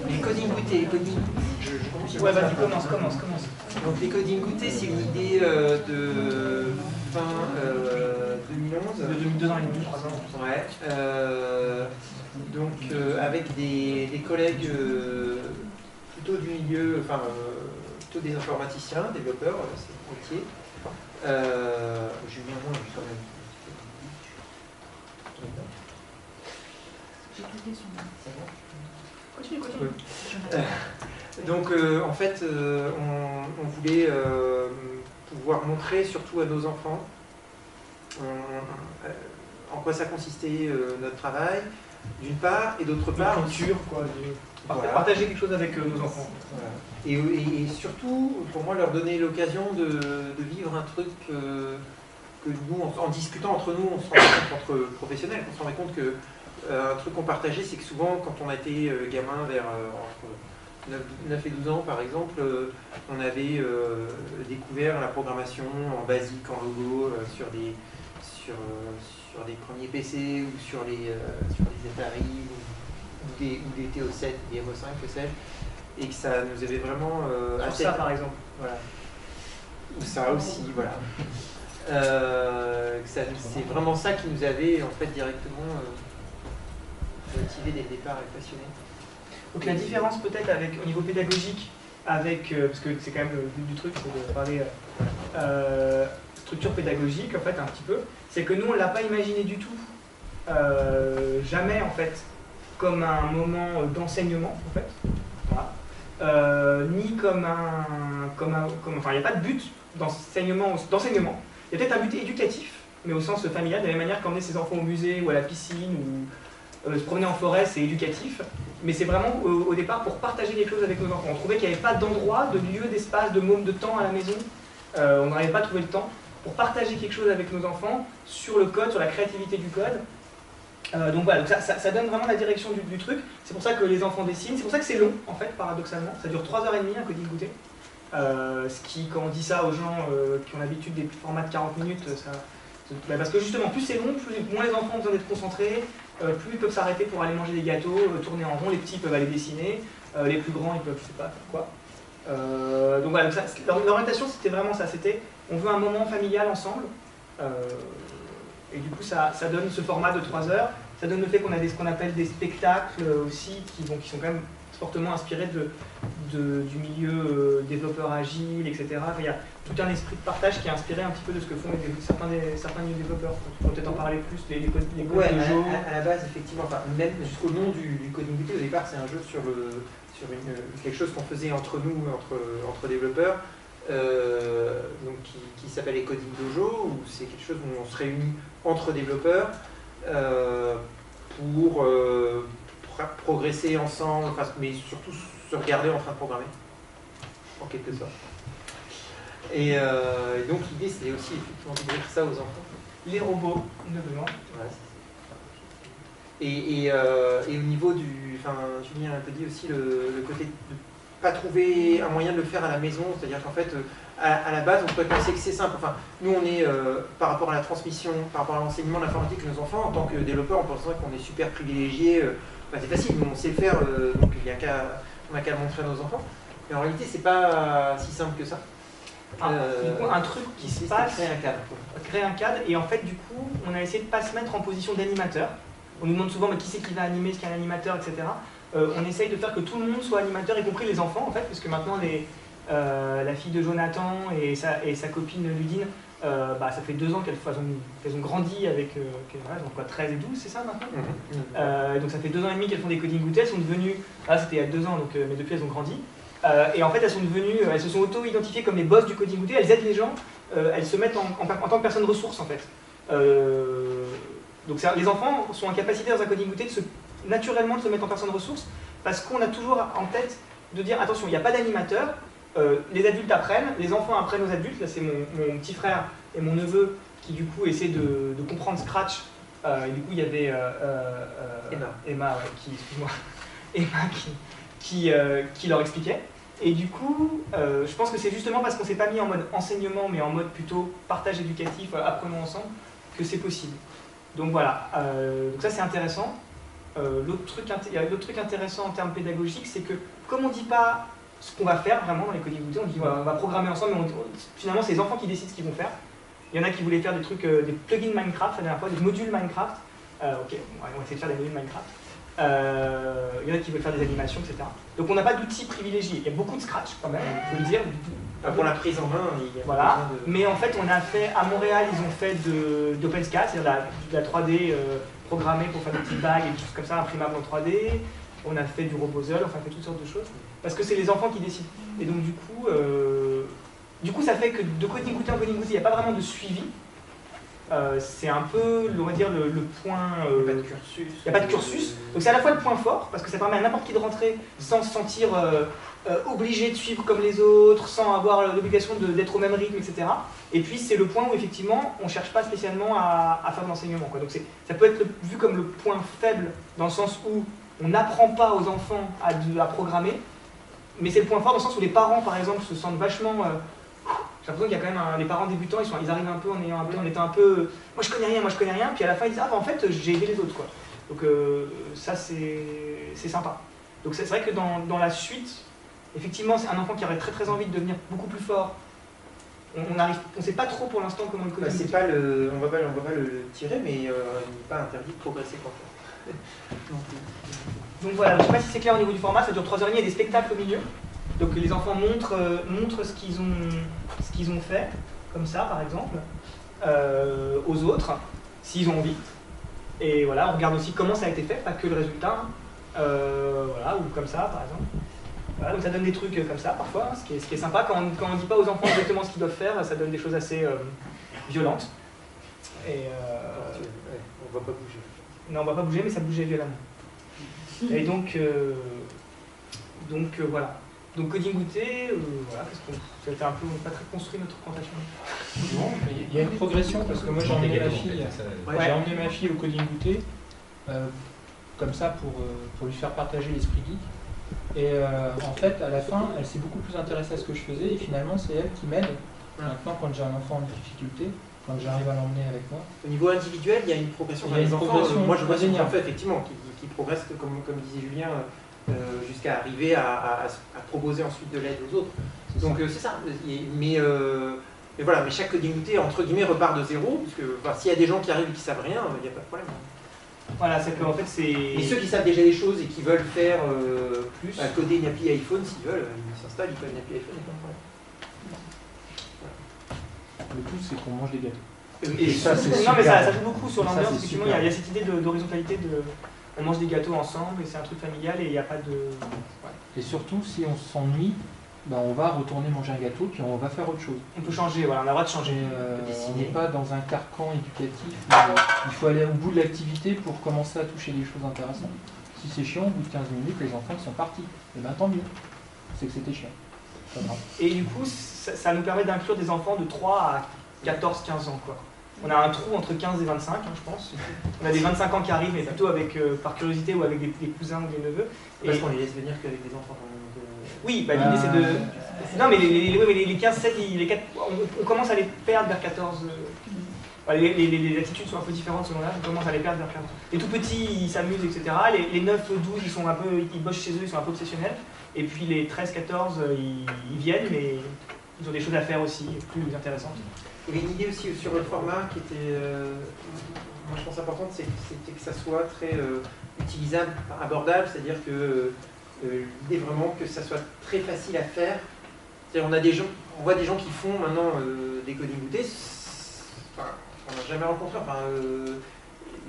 Les coding goûtés, les coding. Ouais, vas-y, commence. Donc les coding goûtés, c'est une idée de fin 2011. De 2 ans et demi, 3 ans. Ouais. Donc avec des collègues plutôt du milieu, enfin plutôt des informaticiens, développeurs, c'est le métier. Julien, moi, je même. j'ai cliqué sur moi. Continue. Donc en fait, on voulait pouvoir montrer surtout à nos enfants en quoi ça consistait notre travail, d'une part, et d'autre part... Culture, quoi. Voilà. Partager quelque chose avec nos enfants. Voilà. Et surtout, pour moi, leur donner l'occasion de vivre un truc que nous, en discutant entre nous, on se rendait compte, entre professionnels, on se rendait compte que un truc qu'on partageait, c'est que souvent, quand on a été gamin vers entre 9 et 12 ans, par exemple, on avait découvert la programmation en basique, en logo, sur des premiers PC ou sur des Atari ou des TO7, des MO5, que sais-je, et que ça nous avait vraiment... Sur ça, par exemple. Voilà. Ou ça aussi, voilà. C'est vraiment ça qui nous avait, en fait, directement motivé dès le départ et passionné. Donc la différence peut-être au niveau pédagogique, parce que c'est quand même le but du truc, c'est de parler structure pédagogique en fait un petit peu, c'est que nous on ne l'a pas imaginé du tout, jamais en fait, comme un moment d'enseignement en fait, voilà. Ni enfin il n'y a pas de but d'enseignement, il y a peut-être un but éducatif, mais au sens familial, de la même manière qu'emmener ses enfants au musée ou à la piscine ou se promener en forêt, c'est éducatif, mais c'est vraiment au départ pour partager quelque chose avec nos enfants. On trouvait qu'il n'y avait pas d'endroit, de lieu, d'espace, de môme de temps à la maison. On n'arrivait pas à trouver le temps pour partager quelque chose avec nos enfants sur le code, sur la créativité du code. Donc voilà, donc ça donne vraiment la direction du truc. C'est pour ça que les enfants dessinent, c'est pour ça que c'est long en fait, paradoxalement. Ça dure 3h30 un coding goûté. Ce qui, quand on dit ça aux gens qui ont l'habitude des formats de 40 minutes, parce que justement, plus c'est long, moins les enfants ont besoin d'être concentrés, plus ils peuvent s'arrêter pour aller manger des gâteaux, tourner en rond, les petits peuvent aller dessiner, les plus grands ils peuvent, je sais pas, faire quoi. Donc voilà, l'orientation c'était vraiment ça, c'était on veut un moment familial ensemble, et du coup ça donne ce format de 3 heures, ça donne le fait qu'on a ce qu'on appelle des spectacles aussi qui sont quand même fortement inspirés du milieu développeur agile, etc. Enfin, il y a tout un esprit de partage qui est inspiré un petit peu de ce que font certains milieux développeurs. On peut peut-être en parler plus, les codes ouais, de jeu. À la base, effectivement, enfin, même jusqu'au nom du coding goûté, au départ, c'est un jeu sur quelque chose qu'on faisait entre nous, entre développeurs, donc qui s'appelle les Coding Dojo, où c'est quelque chose où on se réunit entre développeurs pour progresser ensemble, enfin, mais surtout se regarder en train de programmer, en quelque sorte. Et donc l'idée c'était aussi effectivement d'ouvrir ça aux enfants. Les robots, notamment. Ouais, et au niveau du... Enfin, Julien a un peu dit aussi le côté de ne pas trouver un moyen de le faire à la maison, c'est-à-dire qu'en fait, à la base, on pourrait penser que c'est simple. Enfin, nous, on est, par rapport à la transmission, par rapport à l'enseignement de l'informatique de nos enfants, en tant que développeurs, on pense qu'on est super privilégiés. C'est facile, nous, on sait le faire, donc on n'a qu'à le montrer à nos enfants. Et Mais en réalité, c'est pas si simple que ça. Du coup, un truc qui se passe, créer un cadre. créer un cadre, et en fait, du coup, on a essayé de ne pas se mettre en position d'animateur. On nous demande souvent mais qui c'est qui va animer, est-ce qu'il y a un animateur, etc. On essaye de faire que tout le monde soit animateur, y compris les enfants, en fait, parce que maintenant, la fille de Jonathan et sa copine Ludine, ça fait 2 ans qu'elles ont grandi avec donc quoi, 13 et 12, c'est ça maintenant. Donc ça fait 2 ans et demi qu'elles font des coding goûter, elles sont devenues, c'était il y a 2 ans, donc, mais depuis elles ont grandi. Et en fait elles se sont auto-identifiées comme les boss du coding goûter, elles aident les gens, elles se mettent en tant que personnes ressources en fait. Donc les enfants sont en capacité dans un coding goûter naturellement de se mettre en personne ressource, parce qu'on a toujours en tête de dire attention, il n'y a pas d'animateur, les adultes apprennent, les enfants apprennent aux adultes. Là c'est mon petit frère et mon neveu qui du coup essaient de comprendre Scratch, et du coup il y avait Emma qui leur expliquait. Et du coup, je pense que c'est justement parce qu'on ne s'est pas mis en mode enseignement, mais en mode plutôt partage éducatif, apprenons ensemble, que c'est possible. Donc voilà, donc ça c'est intéressant. Il y a l'autre truc intéressant en termes pédagogiques, c'est que comme on ne dit pas ce qu'on va faire vraiment dans les coding goûter, on dit voilà, on va programmer ensemble, mais finalement c'est les enfants qui décident ce qu'ils vont faire. Il y en a qui voulaient faire des trucs, des plugins Minecraft la dernière fois, des modules Minecraft. Ok, on va essayer de faire des modules Minecraft. Il y en a qui veulent faire des animations, etc. Donc on n'a pas d'outils privilégiés. Il y a beaucoup de Scratch quand même, il faut le dire. Pour la prise en main, il y a voilà. de... Mais en fait, on a fait à Montréal, ils ont fait d'OpenSCAD, c'est-à-dire de la 3D programmée pour faire des petites bagues et des choses comme ça, imprimables en 3D. On a fait du RoboZull, enfin on a fait toutes sortes de choses. Parce que c'est les enfants qui décident. Et donc du coup, ça fait que de coding goûter en coding goûter, il n'y a pas vraiment de suivi. C'est un peu, on va dire, le point... il n'y a pas de cursus. Il n'y a pas de cursus. Donc c'est à la fois le point fort, parce que ça permet à n'importe qui de rentrer sans se sentir obligé de suivre comme les autres, sans avoir l'obligation d'être au même rythme, etc. Et puis c'est le point où effectivement, on ne cherche pas spécialement à faire de l'enseignement. Donc ça peut être vu comme le point faible, dans le sens où on n'apprend pas aux enfants à programmer, mais c'est le point fort dans le sens où les parents, par exemple, se sentent vachement... j'ai l'impression qu'il y a quand même les parents débutants, ils arrivent un peu en étant un peu moi je connais rien, puis à la fin ils disent en fait j'ai aidé les autres quoi. Donc ça c'est sympa. Donc c'est vrai que dans la suite, effectivement c'est un enfant qui aurait très très envie de devenir beaucoup plus fort. On sait pas trop pour l'instant comment le coding. On va pas le tirer, mais il n'est pas interdit de progresser quand même. Donc voilà, je ne sais pas si c'est clair au niveau du format, ça dure 3h30, il y a des spectacles au milieu. Donc les enfants montrent ce qu'ils ont fait, comme ça par exemple, aux autres, s'ils ont envie. Et voilà, on regarde aussi comment ça a été fait, pas que le résultat. Voilà, ou comme ça par exemple. Voilà, donc ça donne des trucs comme ça parfois, ce qui est sympa. Quand on ne dit pas aux enfants exactement ce qu'ils doivent faire, ça donne des choses assez violentes. Et on ne va pas bouger. Non, on ne va pas bouger, mais ça bougeait violemment. Et donc voilà. Donc coding goûter, voilà, parce que ça a été un peu pas très construit notre présentation. Non, mais il y a une progression parce que moi j'ai emmené ma fille au coding goûter, comme ça pour lui faire partager l'esprit geek. Et en fait, à la fin, elle s'est beaucoup plus intéressée à ce que je faisais et finalement c'est elle qui m'aide maintenant quand j'ai un enfant en difficulté. Quand j'arrive à l'emmener avec moi. Au niveau individuel, il y a une progression. Il y a une progression. Moi, je vois des enfants effectivement qui progressent, comme disait Julien, jusqu'à arriver à proposer ensuite de l'aide aux autres. Donc c'est ça. Mais voilà, mais chaque coding goûter entre guillemets repart de zéro, puisque s'il y a des gens qui arrivent et qui savent rien, il n'y a pas de problème. Voilà, c'est qu'en fait c'est. Et ceux qui savent déjà des choses et qui veulent faire plus, coder une appli iPhone, s'ils veulent, ils s'installent, ils codent une appli iPhone, il n'y a pas de problème. Le tout, c'est qu'on mange des gâteaux. Et ça, c'est non, mais ça joue beaucoup sur l'ambiance. Effectivement, il y a cette idée d'horizontalité, on mange des gâteaux ensemble, et c'est un truc familial, et il n'y a pas de... Ouais. Et surtout, si on s'ennuie, on va retourner manger un gâteau, puis on va faire autre chose. On peut changer, voilà, on a le droit de changer. On n'est pas dans un carcan éducatif. Il faut aller au bout de l'activité pour commencer à toucher des choses intéressantes. Si c'est chiant, au bout de 15 minutes, les enfants sont partis. Et bien tant mieux, c'est que c'était chiant. Et du coup, ça nous permet d'inclure des enfants de 3 à 14-15 ans, quoi. On a un trou entre 15 et 25, je pense. On a des 25 ans qui arrivent, mais plutôt par curiosité ou avec des cousins ou des neveux. Parce qu'on les laisse venir qu'avec des enfants. Oui, l'idée c'est de... Non, mais les 15-16, on commence à les perdre vers 14... Les attitudes sont un peu différentes selon l'âge, on commence à les perdre vers 15 ans. Les tout petits, ils s'amusent, etc. Les 9-12, ils bossent chez eux, ils sont un peu obsessionnels. Et puis les 13-14, ils viennent, mais ils ont des choses à faire aussi, plus intéressantes. Il y avait une idée aussi sur le format qui était, moi je pense importante, c'était que ça soit très utilisable, abordable, c'est-à-dire que l'idée vraiment que ça soit très facile à faire. C'est-à-dire on voit des gens qui font maintenant des coding goûtés, enfin, on n'a jamais rencontré,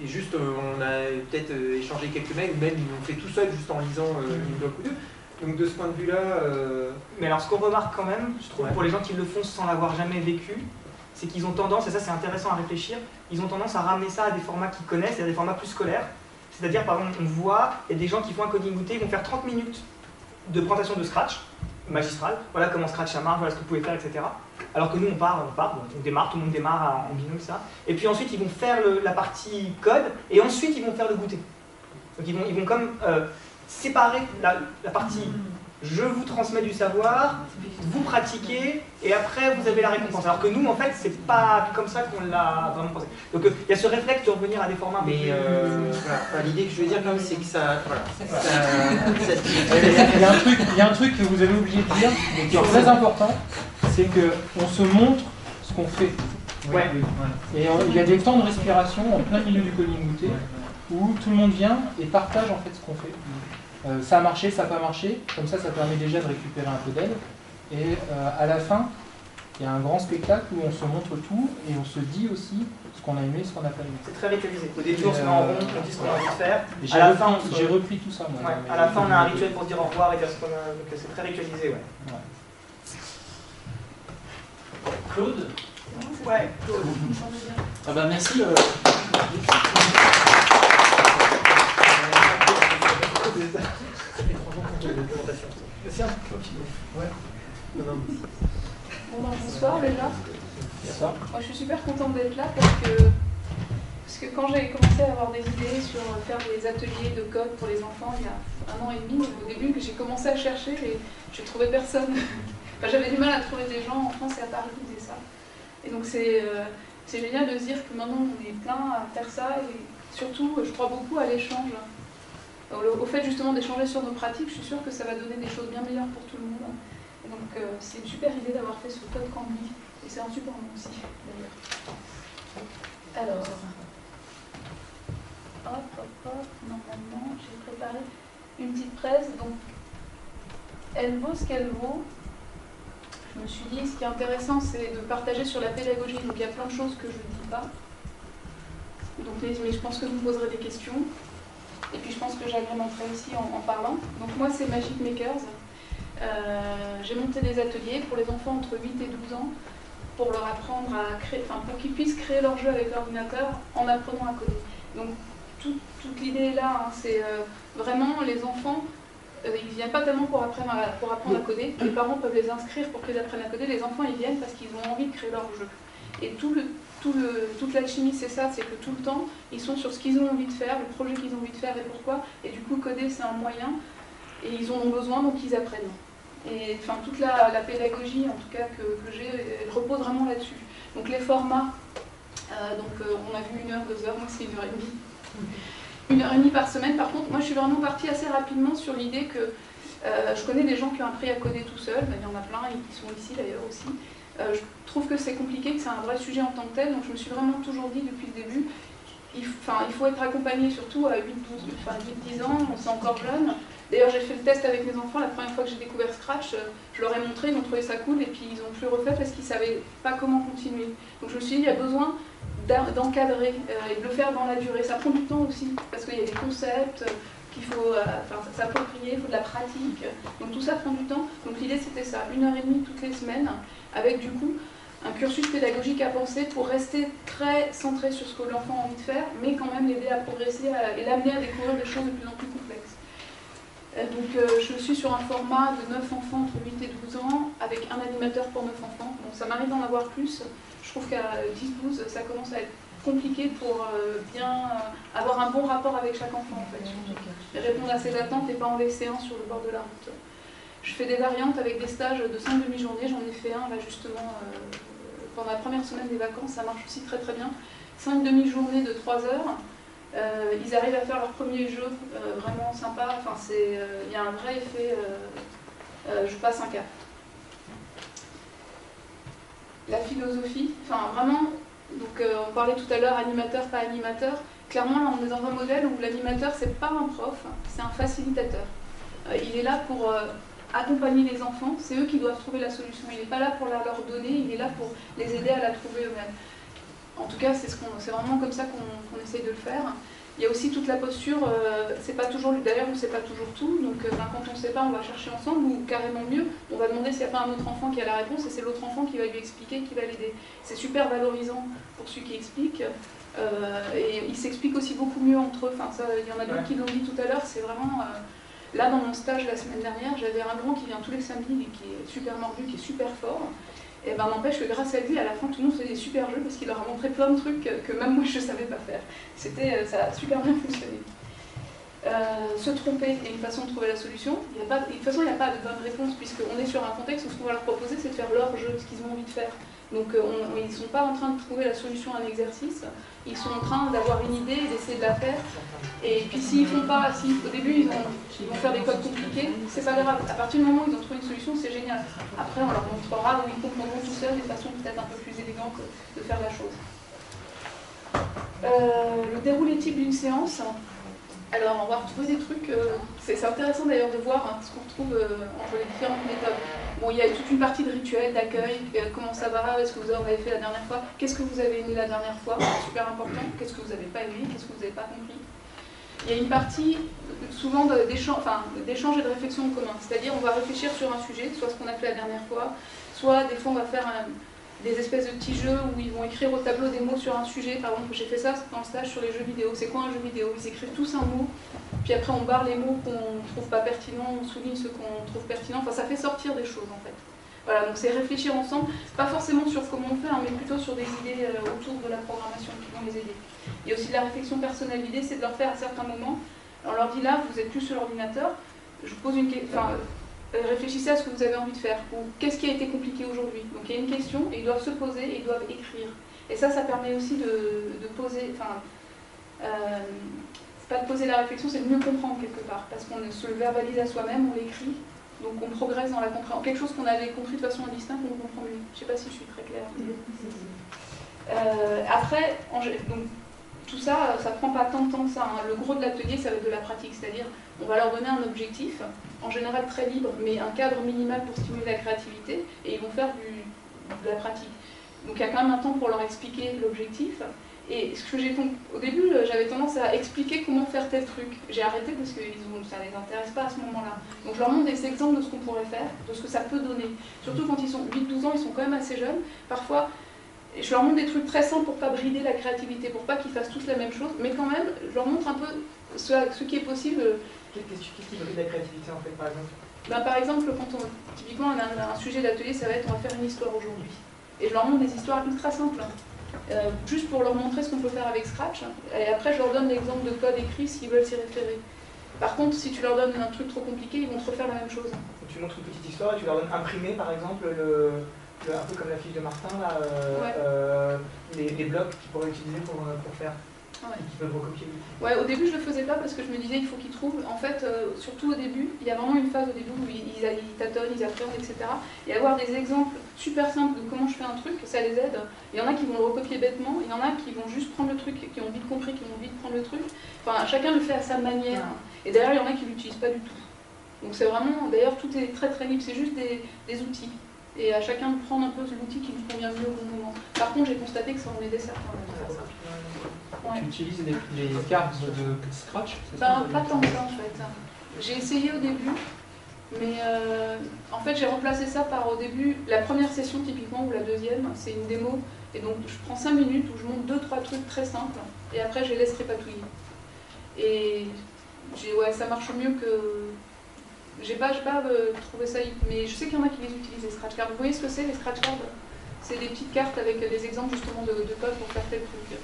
et juste on a peut-être échangé quelques mails, ou même ils l'ont fait tout seul juste en lisant une doc ou deux. Donc de ce point de vue-là... Mais alors ce qu'on remarque quand même, je trouve, pour les gens qui le font sans l'avoir jamais vécu, c'est qu'ils ont tendance, et ça c'est intéressant à réfléchir, ils ont tendance à ramener ça à des formats qu'ils connaissent, et à des formats plus scolaires. C'est-à-dire, par exemple, on voit, il y a des gens qui font un coding goûté, ils vont faire 30 minutes de présentation de Scratch, magistrale, voilà comment Scratch ça marche, voilà ce que vous pouvez faire, etc. Alors que nous on part, on démarre, tout le monde démarre en binôme, ça. Et puis ensuite ils vont faire la partie code, et ensuite ils vont faire le goûter. Donc ils vont comme séparer la partie je vous transmets du savoir, vous pratiquez, et après vous avez la récompense. Alors que nous, en fait, c'est pas comme ça qu'on l'a vraiment pensé. Donc il y a ce réflexe de revenir à des formats. Mais voilà. L'idée que je veux dire quand même, c'est que ça... Voilà. Il y a un truc que vous avez oublié de dire, mais qui est très important, c'est qu'on se montre ce qu'on fait. Ouais. Et il y a des temps de respiration en plein milieu du coding goûté, où tout le monde vient et partage en fait ce qu'on fait. Ça a marché, ça n'a pas marché, comme ça permet déjà de récupérer un peu d'aide. Et à la fin, il y a un grand spectacle où on se montre tout et on se dit aussi ce qu'on a aimé, ce qu'on n'a pas aimé. C'est très ritualisé. Au début, on se met en rond, on dit ce qu'on a envie de faire. À la fin, j'ai repris tout ça. Moi, à la fin, on a un rituel pour se dire au revoir et dire ce qu'on a. Donc c'est très ritualisé, ouais. Claude? Ouais, Claude. Ah bah merci. Bonsoir déjà. Moi je suis super contente d'être là parce que quand j'ai commencé à avoir des idées sur faire des ateliers de code pour les enfants il y a 1 an et demi, au début que j'ai commencé à chercher et je ne trouvais personne. Enfin, j'avais du mal à trouver des gens en France et à Paris qui faisaient ça. Et donc c'est génial de se dire que maintenant on est plein à faire ça et surtout je crois beaucoup à l'échange. Au fait justement d'échanger sur nos pratiques, je suis sûre que ça va donner des choses bien meilleures pour tout le monde. Et donc c'est une super idée d'avoir fait ce code Cambly. Et c'est un super nom aussi, d'ailleurs. Alors, normalement, j'ai préparé une petite presse. Donc, elle vaut ce qu'elle vaut. Je me suis dit, ce qui est intéressant, c'est de partager sur la pédagogie. Donc, il y a plein de choses que je ne dis pas. Donc, mais je pense que vous me poserez des questions. Et puis, je pense que j'agrémenterai aussi en parlant. Donc, moi, c'est Magic Makers. J'ai monté des ateliers pour les enfants entre 8 et 12 ans pour leur apprendre à créer, pour qu'ils puissent créer leur jeu avec l'ordinateur en apprenant à coder. Donc toute l'idée est là, hein, c'est vraiment les enfants, ils ne viennent pas tellement pour apprendre à coder, les parents peuvent les inscrire pour qu'ils apprennent à coder, les enfants ils viennent parce qu'ils ont envie de créer leur jeu. Et toute l'alchimie c'est ça, c'est que tout le temps ils sont sur ce qu'ils ont envie de faire, le projet qu'ils ont envie de faire et pourquoi, et du coup coder c'est un moyen, et ils en ont besoin donc ils apprennent. Et enfin, toute la pédagogie, en tout cas, que j'ai, elle repose vraiment là-dessus. Donc les formats, on a vu 1 heure, 2 heures, moi c'est 1 heure et demie par semaine. Par contre, moi je suis vraiment partie assez rapidement sur l'idée que je connais des gens qui ont appris à coder tout seuls, il y en a plein et qui sont ici d'ailleurs aussi. Je trouve que c'est compliqué, que c'est un vrai sujet en tant que tel, donc je me suis vraiment toujours dit depuis le début, il faut être accompagné surtout à 8-10 ans, c'est encore jeune. D'ailleurs, j'ai fait le test avec mes enfants, la première fois que j'ai découvert Scratch, je leur ai montré, ils ont trouvé ça cool, et puis ils ont plus refait parce qu'ils ne savaient pas comment continuer. Donc je me suis dit, il y a besoin d'encadrer et de le faire dans la durée. Ça prend du temps aussi, parce qu'il y a des concepts qu'il faut s'approprier, il faut de la pratique. Donc tout ça prend du temps. Donc l'idée c'était ça, 1 heure et demie toutes les semaines, avec du coup un cursus pédagogique à penser pour rester très centré sur ce que l'enfant a envie de faire, mais quand même l'aider à progresser et l'amener à découvrir des choses de plus en plus complexes. Donc je suis sur un format de 9 enfants entre 8 et 12 ans, avec un animateur pour 9 enfants. Donc ça m'arrive d'en avoir plus. Je trouve qu'à 10-12, ça commence à être compliqué pour bien avoir un bon rapport avec chaque enfant en fait. Et répondre à ses attentes et pas en laisser un sur le bord de la route. Je fais des variantes avec des stages de 5 demi-journées, j'en ai fait un là justement pendant la première semaine des vacances, ça marche aussi très très bien. 5 demi-journées de 3 heures. Ils arrivent à faire leur premier jeu, vraiment sympa. Enfin, il y a un vrai effet, je passe un cap. La philosophie, enfin vraiment, donc on parlait tout à l'heure animateur, pas animateur. Clairement, là, on est dans un modèle où l'animateur, c'est pas un prof, c'est un facilitateur. Il est là pour accompagner les enfants, c'est eux qui doivent trouver la solution. Il n'est pas là pour la leur donner, il est là pour les aider à la trouver eux-mêmes. En tout cas, c'est vraiment comme ça qu'on essaye de le faire. Il y a aussi toute la posture, c'est pas toujours, d'ailleurs on ne sait pas toujours tout, donc quand on ne sait pas, on va chercher ensemble, ou carrément mieux, on va demander s'il n'y a pas un autre enfant qui a la réponse, et c'est l'autre enfant qui va lui expliquer, qui va l'aider. C'est super valorisant pour celui qui explique, et ils s'expliquent aussi beaucoup mieux entre eux. Enfin, ça, il y en a d'autres qui l'ont dit tout à l'heure, c'est vraiment... là, dans mon stage la semaine dernière, j'avais un grand qui vient tous les samedis, et qui est super mordu, qui est super fort. Et ben n'empêche que grâce à lui, à la fin, tout le monde faisait des super jeux parce qu'il leur a montré plein de trucs que même moi je ne savais pas faire. Ça a super bien fonctionné. Se tromper est une façon de trouver la solution. De toute façon, il n'y a pas de bonne réponse puisqu'on est sur un contexte où ce qu'on va leur proposer, c'est de faire leur jeu, ce qu'ils ont envie de faire. Donc ils ne sont pas en train de trouver la solution à un exercice, ils sont en train d'avoir une idée et d'essayer de la faire. Et puis s'ils font pas, au début ils vont faire des codes compliqués, c'est pas grave. À partir du moment où ils ont trouvé une solution, c'est génial. Après on leur montrera où ils comprendront tout seuls des façons peut-être un peu plus élégantes de faire la chose. Le déroulé type d'une séance. Alors on va retrouver des trucs, c'est intéressant d'ailleurs de voir ce qu'on retrouve entre les différentes méthodes. Bon, il y a toute une partie de rituel, d'accueil, comment ça va, est-ce que vous avez fait la dernière fois, qu'est-ce que vous avez aimé la dernière fois, c'est super important, qu'est-ce que vous n'avez pas aimé, qu'est-ce que vous n'avez pas compris. Il y a une partie souvent d'échange et de réflexion en commun, c'est-à-dire on va réfléchir sur un sujet, soit ce qu'on a fait la dernière fois, soit des fois on va faire des espèces de petits jeux où ils vont écrire au tableau des mots sur un sujet. Par exemple, j'ai fait ça dans le stage sur les jeux vidéo. C'est quoi un jeu vidéo? Ils écrivent tous un mot, puis après on barre les mots qu'on ne trouve pas pertinents, on souligne ceux qu'on trouve pertinents. Enfin, ça fait sortir des choses en fait. Voilà, donc c'est réfléchir ensemble, pas forcément sur comment on fait, mais plutôt sur des idées autour de la programmation qui vont les aider. Il y a aussi de la réflexion personnelle. L'idée, c'est de leur faire à certains moments. On leur dit là, vous êtes plus sur l'ordinateur, je vous pose une question. Réfléchissez à ce que vous avez envie de faire, ou qu'est-ce qui a été compliqué aujourd'hui. Donc il y a une question, et ils doivent se poser, et ils doivent écrire. Et ça permet aussi de poser, c'est pas de poser la réflexion, c'est de mieux comprendre quelque part, parce qu'on se le verbalise à soi-même, on l'écrit, donc on progresse dans la compréhension. Quelque chose qu'on avait compris de façon indistincte, on le comprend mieux. Je sais pas si je suis très claire. Après, donc, tout ça, ça prend pas tant de temps que ça. Hein. Le gros de l'atelier, ça va être de la pratique, c'est-à-dire on va leur donner un objectif, en général très libre, mais un cadre minimal pour stimuler la créativité, et ils vont faire de la pratique. Donc il y a quand même un temps pour leur expliquer l'objectif. Et ce que j'ai fait au début, j'avais tendance à expliquer comment faire tel truc. J'ai arrêté parce que ça ne les intéresse pas à ce moment-là. Donc je leur montre des exemples de ce qu'on pourrait faire, de ce que ça peut donner. Surtout quand ils sont 8-12 ans, ils sont quand même assez jeunes. Parfois, je leur montre des trucs très simples pour ne pas brider la créativité, pour pas qu'ils fassent tous la même chose, mais quand même, je leur montre un peu ce qui est possible. Qu'est-ce qui bride la créativité en fait, par exemple? Par exemple, typiquement, on a un sujet d'atelier, ça va être on va faire une histoire aujourd'hui. Et je leur montre des histoires ultra simples, juste pour leur montrer ce qu'on peut faire avec Scratch. Et après, je leur donne l'exemple de code écrit s'ils veulent s'y référer. Par contre, si tu leur donnes un truc trop compliqué, ils vont te refaire la même chose. Tu montres une petite histoire et tu leur donnes imprimer, par exemple, un peu comme la fiche de Martin, là, les blocs qu'ils pourraient utiliser pour faire. Ouais. Qui peuvent recopier. Ouais, au début je le faisais pas parce que je me disais il faut qu'ils trouvent. En fait, surtout au début, il y a vraiment une phase au début où ils tâtonnent, ils appréhendent, etc. Et avoir des exemples super simples de comment je fais un truc, ça les aide. Il y en a qui vont le recopier bêtement, il y en a qui vont juste prendre le truc, qui ont vite compris, qui vont vite prendre le truc. Enfin, chacun le fait à sa manière. Et derrière, il y en a qui l'utilisent pas du tout. Donc c'est vraiment, d'ailleurs, tout est très très libre, c'est juste des outils. Et à chacun de prendre un peu l'outil qui lui convient mieux au bon moment. Par contre, j'ai constaté que ça en aidait certains à faire ça. Ouais. Tu utilises les cartes de Scratch? Pas tant que ça en fait. J'ai essayé au début, mais en fait j'ai remplacé ça par au début, la première session typiquement ou la deuxième, c'est une démo. Et donc je prends 5 minutes où je montre 2-3 trucs très simples et après je les laisse trépatouiller. Et ça marche mieux que... J'ai pas trouvé ça, mais je sais qu'il y en a qui les utilisent, les scratch cards. Vous voyez ce que c'est, les scratch cards? C'est des petites cartes avec des exemples justement de code pour faire tel truc.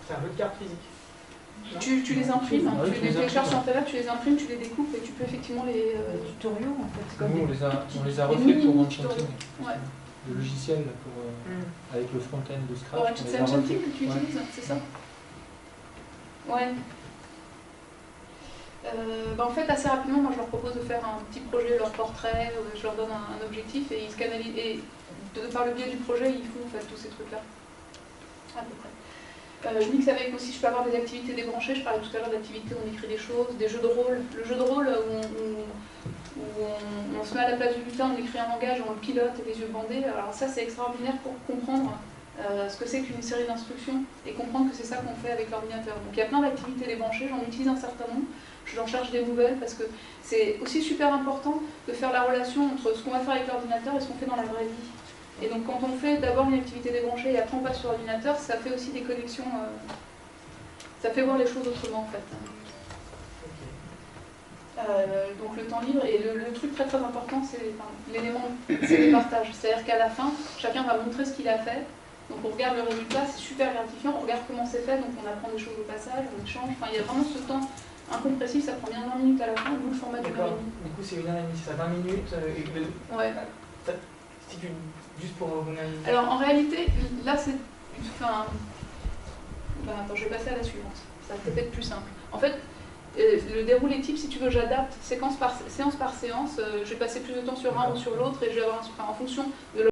C'est un peu de carte physique. Tu les imprimes, tu les télécharges sur Internet, tu les imprimes, tu les découpes et tu peux effectivement les... tutoriaux en fait. Nous, on les a refait pour One Shot. Ouais. le logiciel là, pour, avec le front-end de Scratch. C'est un Team que tu utilises, c'est ça? Ouais. En fait, assez rapidement, moi je leur propose de faire un petit projet, leur portrait, je leur donne un objectif et ils se canalisent. Et par le biais du projet, ils font en fait tous ces trucs-là. À peu près. Je mixe avec aussi, je peux avoir des activités débranchées. Je parlais tout à l'heure d'activités où on écrit des choses, des jeux de rôle. Le jeu de rôle où on se met à la place du lutin, on écrit un langage, on le pilote et les yeux bandés. Alors ça, c'est extraordinaire pour comprendre ce que c'est qu'une série d'instructions et comprendre que c'est ça qu'on fait avec l'ordinateur. Donc il y a plein d'activités débranchées, j'en utilise un certain nombre. Je leur cherche des nouvelles parce que c'est aussi super important de faire la relation entre ce qu'on va faire avec l'ordinateur et ce qu'on fait dans la vraie vie. Et donc quand on fait d'abord une activité débranchée et après on passe sur l'ordinateur, ça fait aussi des connexions, ça fait voir les choses autrement en fait. Donc le temps libre, et le truc très très important, c'est l'élément, c'est le partage. C'est-à-dire qu'à la fin, chacun va montrer ce qu'il a fait. Donc on regarde le résultat, c'est super gratifiant, on regarde comment c'est fait, donc on apprend des choses au passage, on échange. Enfin, il y a vraiment ce temps incompressif, ça prend bien 20 minutes à la fin, d'où le format de 1 heure et demie. Du coup, c'est 1 heure et demie, c'est ça, 20 minutes. Ouais. Si tu, juste pour donner un... Alors en réalité, là c'est... Enfin... attends, je vais passer à la suivante. Ça va peut-être être plus simple. En fait, le déroulé type, si tu veux, j'adapte séance par séance. Je vais passer plus de temps sur un ou sur l'autre et je vais avoir en fonction de